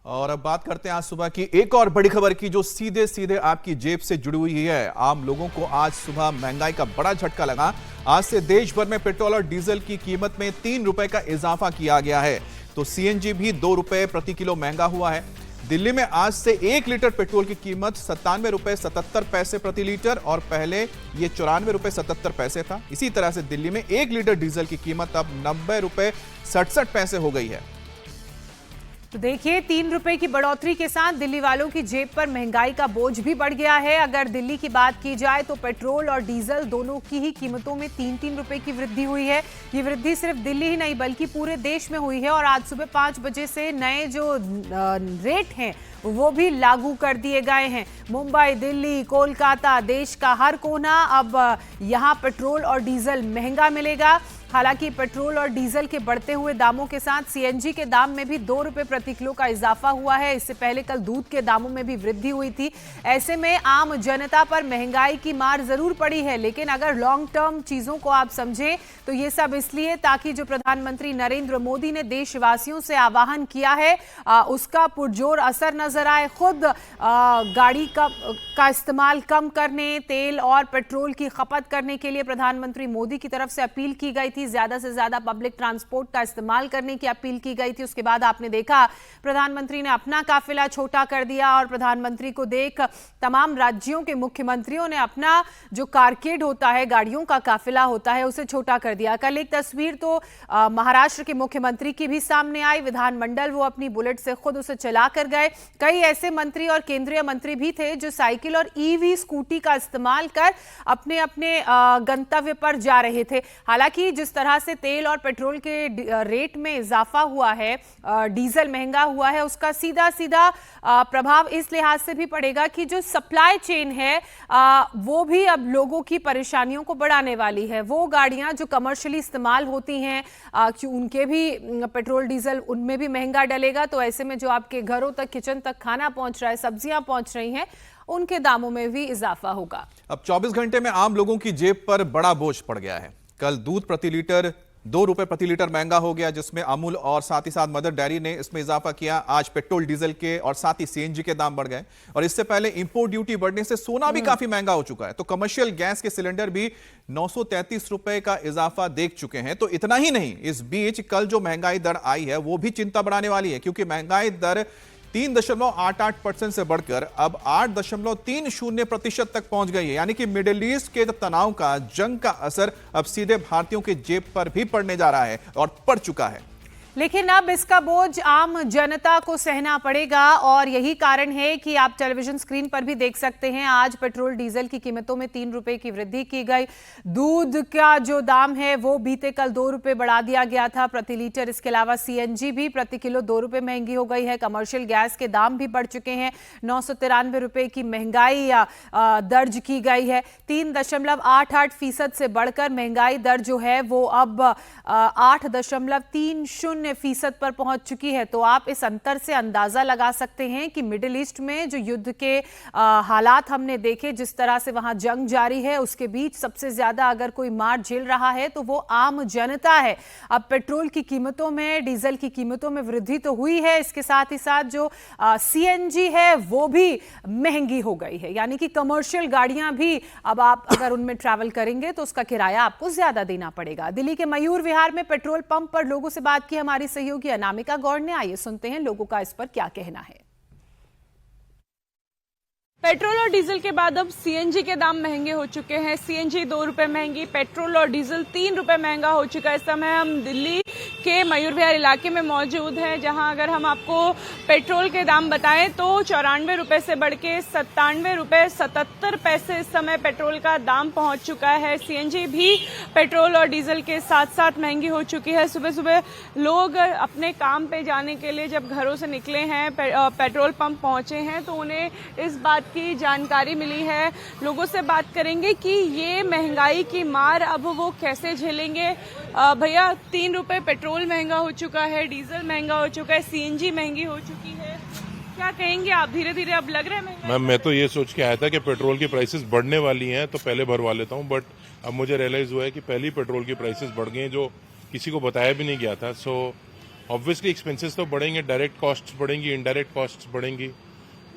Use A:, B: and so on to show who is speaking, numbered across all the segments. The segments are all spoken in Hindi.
A: और अब बात करते हैं आज सुबह की एक और बड़ी खबर की, जो सीधे सीधे आपकी जेब से जुड़ी हुई है। आम लोगों को आज सुबह महंगाई का बड़ा झटका लगा। आज से देश भर में पेट्रोल और डीजल की कीमत में 3 रुपए का इजाफा किया गया है, तो सीएनजी भी 2 रुपए प्रति किलो महंगा हुआ है। दिल्ली में आज से 1 लीटर पेट्रोल की कीमत 97 रुपए 77 पैसे प्रति लीटर, और पहले ये 94 रुपए 77 पैसे था। इसी तरह से दिल्ली में 1 लीटर डीजल की कीमत अब 90 रुपए 67 पैसे हो गई है।
B: तो देखिए, 3 रुपए की बढ़ोतरी के साथ दिल्ली वालों की जेब पर महंगाई का बोझ भी बढ़ गया है। अगर दिल्ली की बात की जाए तो पेट्रोल और डीजल दोनों की ही कीमतों में 3-3 रुपए की वृद्धि हुई है। ये वृद्धि सिर्फ दिल्ली ही नहीं बल्कि पूरे देश में हुई है, और आज सुबह 5 बजे से नए जो रेट हैं वो भी लागू कर दिए गए हैं। मुंबई, दिल्ली, कोलकाता, देश का हर कोना अब यहाँ पेट्रोल और डीजल महंगा मिलेगा। हालांकि पेट्रोल और डीजल के बढ़ते हुए दामों के साथ सीएनजी के दाम में भी 2 रुपए प्रति किलो का इजाफा हुआ है। इससे पहले कल दूध के दामों में भी वृद्धि हुई थी। ऐसे में आम जनता पर महंगाई की मार जरूर पड़ी है, लेकिन अगर लॉन्ग टर्म चीजों को आप समझें तो ये सब इसलिए ताकि जो प्रधानमंत्री नरेंद्र मोदी ने देशवासियों से आह्वान किया है उसका पुरजोर असर नजर आए। खुद गाड़ी का इस्तेमाल कम करने, तेल और पेट्रोल की खपत करने के लिए प्रधानमंत्री मोदी की तरफ से अपील की गई थी। ज्यादा से ज्यादा पब्लिक ट्रांसपोर्ट का इस्तेमाल करने की अपील की गई थी। उसके बाद आपने देखा प्रधानमंत्री ने अपना काफिला छोटा कर दिया, और प्रधानमंत्री को देख तमाम राज्यों के मुख्यमंत्रियों ने अपना जो कारकेड होता है, गाड़ियों का काफिला होता है, उसे छोटा कर दिया। कल एक तस्वीर तो महाराष्ट्र के मुख्यमंत्री की भी सामने आई। विधानमंडल वो अपनी बुलेट से खुद उसे चला कर गए। कई ऐसे मंत्री और केंद्रीय मंत्री भी थे जो साइकिल और ईवी स्कूटी का इस्तेमाल कर अपने अपने गंतव्य पर जा रहे थे। हालांकि जिस तरह से तेल और पेट्रोल के रेट में इजाफा हुआ है, डीजल महंगा हुआ है, उसका सीधा सीधा प्रभाव इस लिहाज से भी पड़ेगा कि जो सप्लाई चेन है वो भी अब लोगों की परेशानियों को बढ़ाने वाली है। वो गाड़ियां जो कमर्शियली इस्तेमाल होती हैं कि उनके भी पेट्रोल डीजल उनमें भी महंगा डलेगा, तो ऐसे में जो आपके घरों तक, किचन तक खाना पहुंच रहा है, सब्जियां पहुंच रही हैं, उनके दामों में भी इजाफा होगा।
A: अब 24 घंटे में आम लोगों की जेब पर बड़ा बोझ पड़ गया है। कल दूध प्रति लीटर 2 रुपए प्रति लीटर महंगा हो गया, जिसमें अमूल और साथ ही साथ मदर डेयरी ने इसमें इजाफा किया। आज पेट्रोल डीजल के और साथ ही सीएनजी के दाम बढ़ गए, और इससे पहले इंपोर्ट ड्यूटी बढ़ने से सोना भी काफी महंगा हो चुका है। तो कमर्शियल गैस के सिलेंडर भी 933 रुपए का इजाफा देख चुके हैं। तो इतना ही नहीं, इस बीच कल जो महंगाई दर आई है वो भी चिंता बढ़ाने वाली है, क्योंकि महंगाई दर 3.88% से बढ़कर अब 8.30% तक पहुंच गई है। यानी कि मिडिल ईस्ट के तनाव का, जंग का असर अब सीधे भारतीयों के जेब पर भी पड़ने जा रहा है, और पड़ चुका है।
B: लेकिन अब इसका बोझ आम जनता को सहना पड़ेगा, और यही कारण है कि आप टेलीविजन स्क्रीन पर भी देख सकते हैं आज पेट्रोल डीजल की कीमतों में 3 रुपए की वृद्धि की गई। दूध का जो दाम है वो बीते कल 2 रुपए बढ़ा दिया गया था प्रति लीटर। इसके अलावा सीएनजी भी प्रति किलो 2 रुपए महंगी हो गई है। कमर्शियल गैस के दाम भी बढ़ चुके हैं। 993 रुपए की महंगाई दर्ज की गई है। 3.88% से बढ़कर महंगाई दर जो है वो अब 8.30% पर पहुंच चुकी है। तो आप इस अंतर से अंदाजा लगा सकते हैं कि मिडिल ईस्ट में जो युद्ध के हालात हमने देखे, जिस तरह से वहां जंग जारी है, उसके बीच सबसे ज्यादा अगर कोई मार झेल रहा है तो वो आम जनता है। अब पेट्रोल की कीमतों में, डीजल की कीमतों में वृद्धि तो हुई है, इसके साथ ही साथ जो सीएनजी है वो भी महंगी हो गई है। यानी कि कमर्शियल गाड़ियां भी अब आप अगर उनमें ट्रैवल करेंगे तो उसका किराया आपको ज्यादा देना पड़ेगा। दिल्ली के मयूर विहार में पेट्रोल पंप पर लोगों से बात की हमारी सहयोगी अनामिका गौड़ ने। आइए सुनते हैं लोगों का इस पर क्या कहना है।
C: पेट्रोल और डीजल के बाद अब सीएनजी के दाम महंगे हो चुके हैं। सीएनजी 2 रुपए महंगी, पेट्रोल और डीजल 3 रुपए महंगा हो चुका है। इस समय हम दिल्ली के मयूर विहार इलाके में मौजूद हैं, जहां अगर हम आपको पेट्रोल के दाम बताएं तो 94 रुपए से बढ़ के 97 रुपए 77 पैसे इस समय पेट्रोल का दाम पहुंच चुका है। सीएनजी भी पेट्रोल और डीजल के साथ साथ महंगी हो चुकी है। सुबह सुबह लोग अपने काम पे जाने के लिए जब घरों से निकले हैं, पेट्रोल पंप पहुंचे हैं, तो उन्हें इस बात की जानकारी मिली है। लोगों से बात करेंगे कि ये महंगाई की मार अब वो कैसे झेलेंगे। भैया, 3 रुपए पेट्रोल महंगा हो चुका है, डीजल महंगा हो चुका है, सीएनजी महंगी हो चुकी है, क्या कहेंगे आप? धीरे धीरे अब लग रहा है महंगाई?
D: मैम, मैं तो ये सोच के आया था कि पेट्रोल की प्राइसेस बढ़ने वाली हैं तो पहले भरवा लेता हूँ, बट अब मुझे रियलाइज हुआ है कि पहले ही पेट्रोल की प्राइसेस बढ़ गई हैं, जो किसी को बताया भी नहीं गया था। सो ऑब्वियसली एक्सपेंसेस तो बढ़ेंगे, डायरेक्ट कॉस्ट्स बढ़ेंगी, इनडायरेक्ट कॉस्ट्स बढ़ेंगी,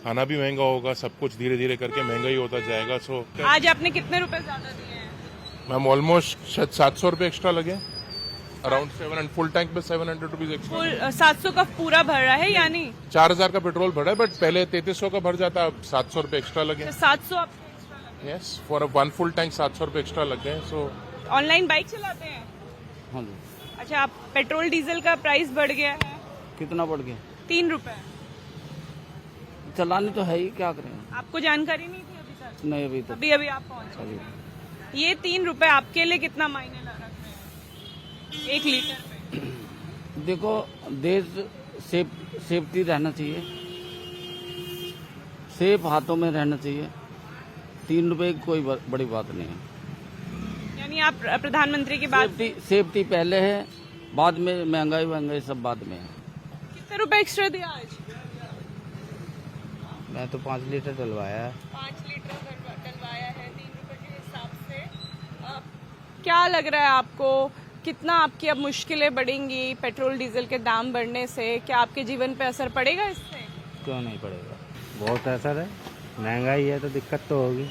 D: खाना भी महंगा होगा, सब कुछ धीरे धीरे करके महंगा ही होता जाएगा। सो
C: आज आपने कितने रुपए ज्यादा दिए हैं?
D: मैम ऑलमोस्ट 700 रुपये एक्स्ट्रा लगे, अराउंड 700, फुल टैंक पे 700 रुपीज एक्स्ट्रा।
C: फुल 700 का पूरा भर रहा है यानी
D: 4000 का पेट्रोल भरा है, बट पहले 3300 का भर जाता, अब 700 रुपये एक्स्ट्रा लगे।
C: 700 आपको एक्स्ट्रा लगे।
D: Yes, for one full tank 700 रुपये एक्स्ट्रा लग गए। सो
C: ऑनलाइन बाइक चलाते हैं?
E: हाँ जी।
C: अच्छा, आप पेट्रोल डीजल का प्राइस बढ़ गया है
E: कितना बढ़ गया?
C: 3 रुपए।
E: चलानी तो है ही, क्या करें?
C: आपको जानकारी नहीं थी अभी तक?
E: नहीं, अभी तक
C: अभी अभी आप पहुंचे।
E: अभी
C: ये 3 रुपए आपके लिए कितना मायने रखते हैं 1 लीटर पे?
E: देखो, देश सेफ्टी रहना चाहिए, सेफ हाथों में रहना चाहिए। 3 रुपए की कोई बड़ी बात नहीं है।
C: यानी आप प्रधानमंत्री की बात।
E: सेफ्टी पहले है, बाद में महंगाई सब बाद में है।
C: कितने रुपए एक्स्ट्रा दिया आज?
E: मैं तो 5 लीटर डलवाया है।
C: 5 लीटर डलवाया है 3 रुपए के हिसाब से। क्या लग रहा है आपको, कितना आपकी अब मुश्किलें बढ़ेंगी पेट्रोल डीजल के दाम बढ़ने से? क्या आपके जीवन पे असर पड़ेगा इससे?
E: क्यों नहीं पड़ेगा?
F: बहुत असर है, महंगाई है तो दिक्कत तो होगी।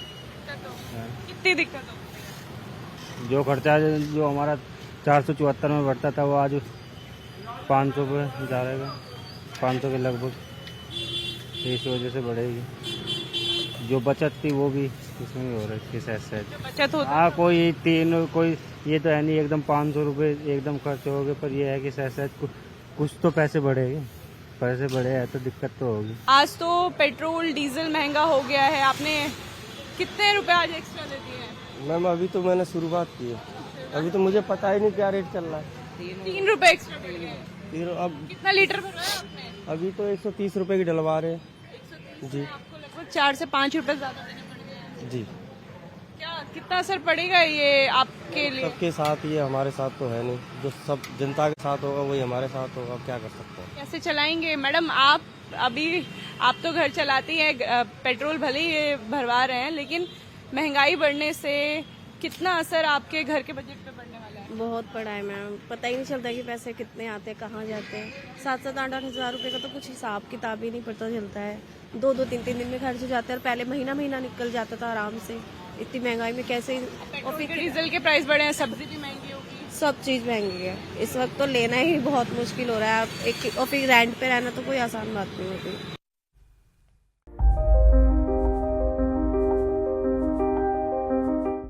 C: कितनी दिक्कत होगी?
F: जो खर्चा जो हमारा 474 में बढ़ता था वो आज 500 पे जा रहेगा, 500 के लगभग, इस वजह से बढ़ेगी। जो बचत थी वो भी इसमें ही हो रही है।
C: बचत होती
F: हाँ, कोई ये तो है नहीं एकदम 500 रुपये एकदम खर्च हो गए, पर ये है कि सहज कुछ तो पैसे बढ़ेंगे, पैसे बढ़े हैं तो दिक्कत तो होगी।
C: आज तो पेट्रोल डीजल महंगा हो गया है, आपने कितने रुपए आज एक्स्ट्रा दे दिए हैं?
G: मैम अभी तो मैंने शुरुआत की है, अभी तो मुझे पता ही नहीं क्या रेट चल रहा है।
C: 3 रुपए एक्स्ट्रा दे दिए हैं।
G: फिर अब
C: कितना लीटर भरवाया आपने?
G: अभी तो 130 रुपए की डलवा रहे हैं।
C: 130
G: जी।
C: आपको लगभग 4 से 5 रुपए ज्यादा देने पड़ गए हैं।
G: जी,
C: क्या कितना असर पड़ेगा ये आपके लिए?
G: सबके साथ ये हमारे साथ तो है नहीं, जो सब जनता के साथ होगा वही हमारे साथ होगा, क्या कर सकते हैं।
C: कैसे चलाएंगे मैडम आप? अभी आप तो घर चलाती हैं, पेट्रोल भले ही ये भरवा रहे हैं, लेकिन महंगाई बढ़ने से कितना असर आपके घर के बजट पे पड़ने वाला है?
H: बहुत पड़ा है मैम, पता ही नहीं चलता कि पैसे कितने आते हैं, कहाँ जाते हैं। 7-7, 8-8 हज़ार रुपये का तो कुछ हिसाब किताब ही नहीं पता चलता है। 2-2, 3-3 दिन में खर्च हो जाता है, और पहले महीना निकल जाता था आराम से। इतनी महंगाई में कैसे?
C: और फिर डीजल के प्राइस बढ़े हैं, सब्जी भी महंगी होगी,
H: सब चीज़ महंगी है इस वक्त, तो लेना ही बहुत मुश्किल हो रहा है। आप एक और फिर रेंट पे रहना तो कोई आसान बात नहीं होती।